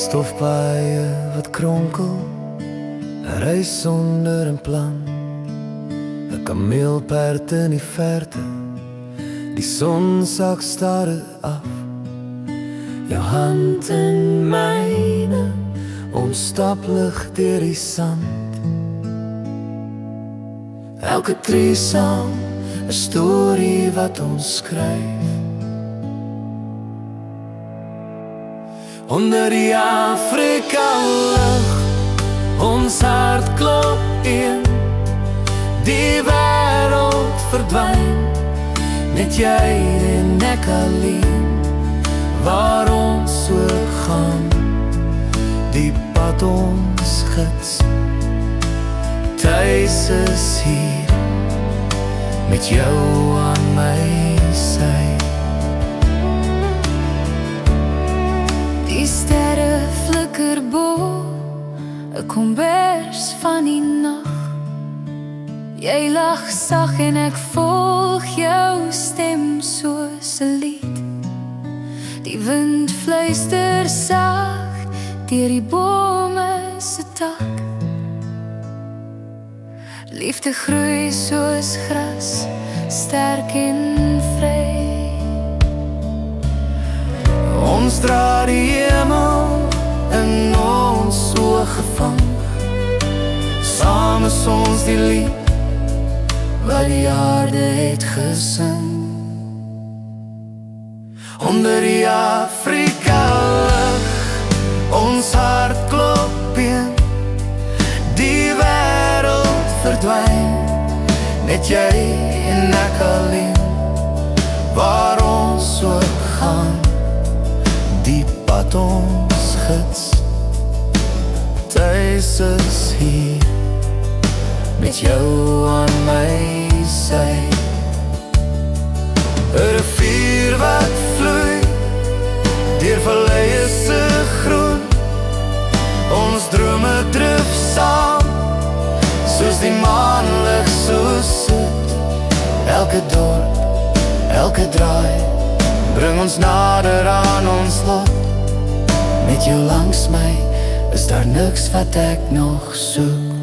Stofpaaie wat kronkel, 'n reis sonder 'n plan, 'n kameelperd in die verte, die son sak stare af. Jou hand in myne, onstaplig deur die sand. Elke tree saam, 'n storie wat ons skryf. Onder die Afrika lug, ons hart klop een. Die wêreld verdwyn, net jy en ek alleen. Waar ons ook gaan, die pad ons gids. Tuis is hier, met jou aan my sy. Die sterre flikker bo, 'n kombers van die nag. Jy lag sag en ek volg jou stem soos 'n lied. Die wind fluister sag deur die bome se tak. Liefde groei soos gras, sterk en vry. Ons dra die hemel in ons oë gevang. Saam is ons die lied wat die aarde het gesing. Onder die Afrika lug, ons hart klop een. Die wêreld verdwyn, net jy en ek alleen. Waar ons ook gaan, die pad ons gids. Tuis is hier, met jou aan my sy. 'n rivier wat vloei, deur valleie se groen. Ons drome drif saam, soos die maanlig so soet. Elke dorp, elke draai, bring ons nader aan ons lot. Met jou langs my, is daar niks wat ek nog soek.